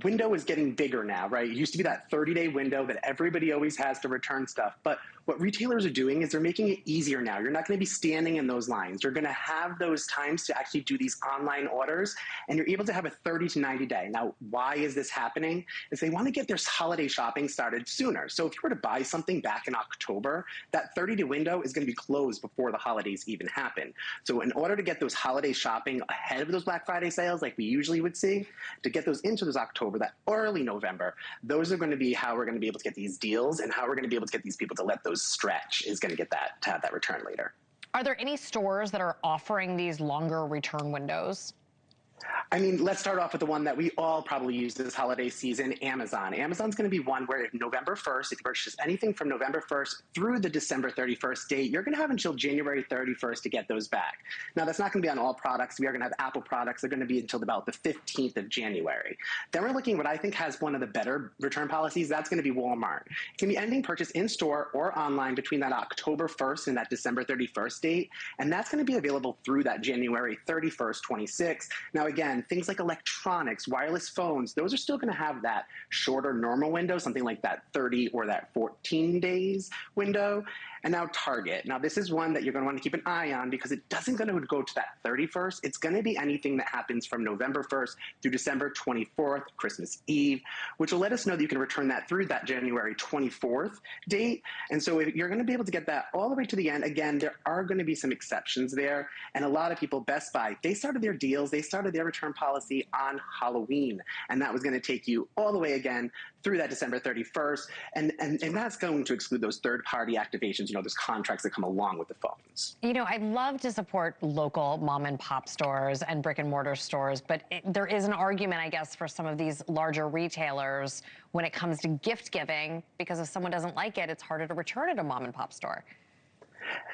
window is getting bigger now, right? It used to be that 30-day window that everybody always has to return stuff. But what retailers are doing is they're making it easier now. You're not going to be standing in those lines. You're going to have those times to actually do these online orders, and you're able to have a 30 to 90 day. Now, why is this happening? Is they want to get their holiday shopping started sooner. So if you were to buy something back in October, that 30-day window is going to be closed before the holidays even happen. So in order to get those holiday shopping ahead of those Black Friday sales like we usually would see, to get those into those October, that early November, those are going to be how we're going to be able to get these deals, and how we're going to be able to get these people to let those stretch is going to get that, to have that return later. Are there any stores that are offering these longer return windows? I mean, let's start off with the one that we all probably use this holiday season, Amazon. Amazon's going to be one where November 1st, if you purchase anything from November 1st through the December 31st date, you're going to have until January 31st to get those back. Now, that's not going to be on all products. We are going to have Apple products. They're going to be until about the 15th of January. Then we're looking at what I think has one of the better return policies. That's going to be Walmart. It can be anything purchased in-store or online between that October 1st and that December 31st date, and that's going to be available through that January 31st, 26th. Now, again, things like electronics, wireless phones, those are still going to have that shorter normal window, something like that 30 or that 14 days window. And now Target. Now, this is one that you're going to want to keep an eye on because it doesn't going to go to that 31st. It's going to be anything that happens from November 1st through December 24th, Christmas Eve, which will let us know that you can return that through that January 24th date. And so if you're going to be able to get that all the way to the end. Again, there are going to be some exceptions there. And a lot of people, Best Buy, they started their deals, they started their return policy on Halloween. And that was going to take you all the way again through that December 31st. And that's going to exclude those third-party activations, those contracts that come along with the phones. I love to support local mom and pop stores and brick and mortar stores, but there is an argument, I guess, for some of these larger retailers when it comes to gift giving, because if someone doesn't like it, it's harder to return at a mom and pop store.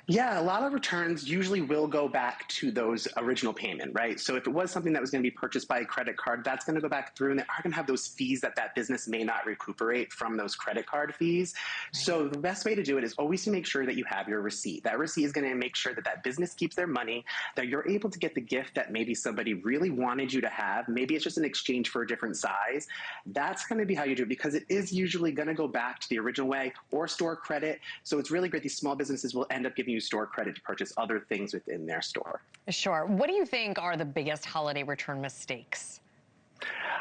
Yeah, a lot of returns usually will go back to those original payment, right? So if it was something that was going to be purchased by a credit card, that's going to go back through, and they are going to have those fees that business may not recuperate from those credit card fees. Right. So the best way to do it is always to make sure that you have your receipt. That receipt is going to make sure that business keeps their money, that you're able to get the gift that maybe somebody really wanted you to have. Maybe it's just an exchange for a different size. That's going to be how you do it, because it is usually going to go back to the original way or store credit. So it's really great. These small businesses will end up giving you store credit to purchase other things within their store. Sure. What do you think are the biggest holiday return mistakes?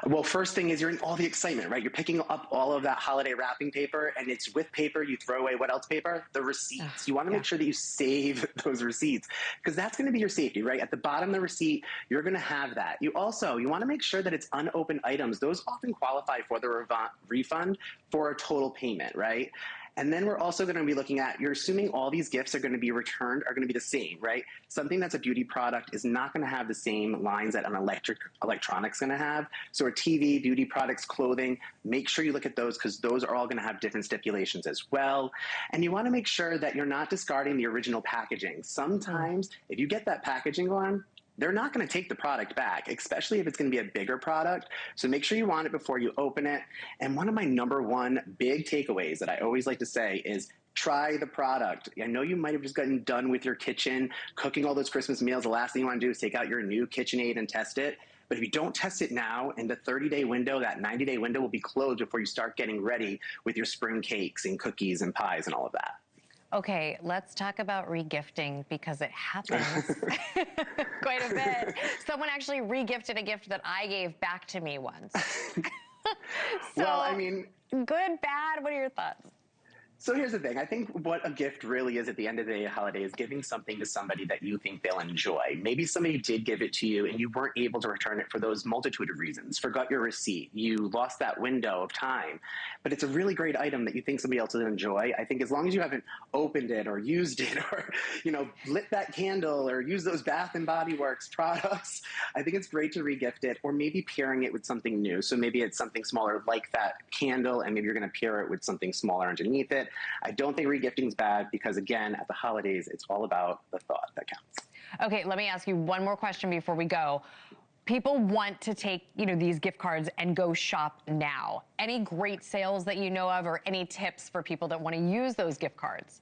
Well, first thing is you're in all the excitement, right? You're picking up all of that holiday wrapping paper, and it's with paper. You throw away what else paper? The receipts. You want to make sure that you save those receipts, because that's going to be your safety, right? At the bottom of the receipt, you're going to have that. You want to make sure that it's unopened items. Those often qualify for the refund for a total payment, right? And then we're also going to be looking at, you're assuming all these gifts are going to be returned, are going to be the same, right? Something that's a beauty product is not going to have the same lines that an electronic's going to have. So a TV, beauty products, clothing, make sure you look at those, because those are all going to have different stipulations as well. And you want to make sure that you're not discarding the original packaging. Sometimes if you get that packaging on, they're not going to take the product back, especially if it's going to be a bigger product. So make sure you want it before you open it. And one of my number one big takeaways that I always like to say is try the product. I know you might have just gotten done with your kitchen, cooking all those Christmas meals. The last thing you want to do is take out your new KitchenAid and test it. But if you don't test it now, in the 30-day window, that 90-day window will be closed before you start getting ready with your spring cakes and cookies and pies and all of that. Okay, let's talk about regifting, because it happens quite a bit. Someone actually regifted a gift that I gave back to me once. Well, I mean, good, bad, what are your thoughts? So here's the thing. I think what a gift really is at the end of the day, a holiday, is giving something to somebody that you think they'll enjoy. Maybe somebody did give it to you and you weren't able to return it for those multitude of reasons. Forgot your receipt. You lost that window of time. But it's a really great item that you think somebody else will enjoy. I think as long as you haven't opened it or used it or, lit that candle or used those Bath and Body Works products, I think it's great to regift it, or maybe pairing it with something new. So maybe it's something smaller like that candle, and maybe you're going to pair it with something smaller underneath it. I don't think regifting is bad, because, again, at the holidays, it's all about the thought that counts. Okay, let me ask you one more question before we go. People want to take, these gift cards and go shop now. Any great sales that you know of, or any tips for people that want to use those gift cards?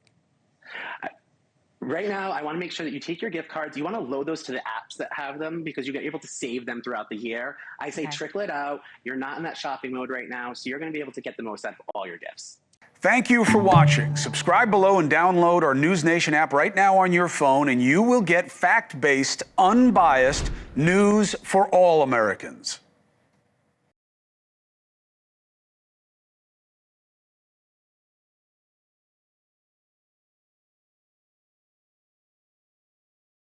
Right now, I want to make sure that you take your gift cards. You want to load those to the apps that have them because you're able to save them throughout the year. I say trickle it out. You're not in that shopping mode right now, so you're going to be able to get the most out of all your gifts. Thank you for watching. Subscribe below and download our NewsNation app right now on your phone, and you will get fact-based, unbiased news for all Americans.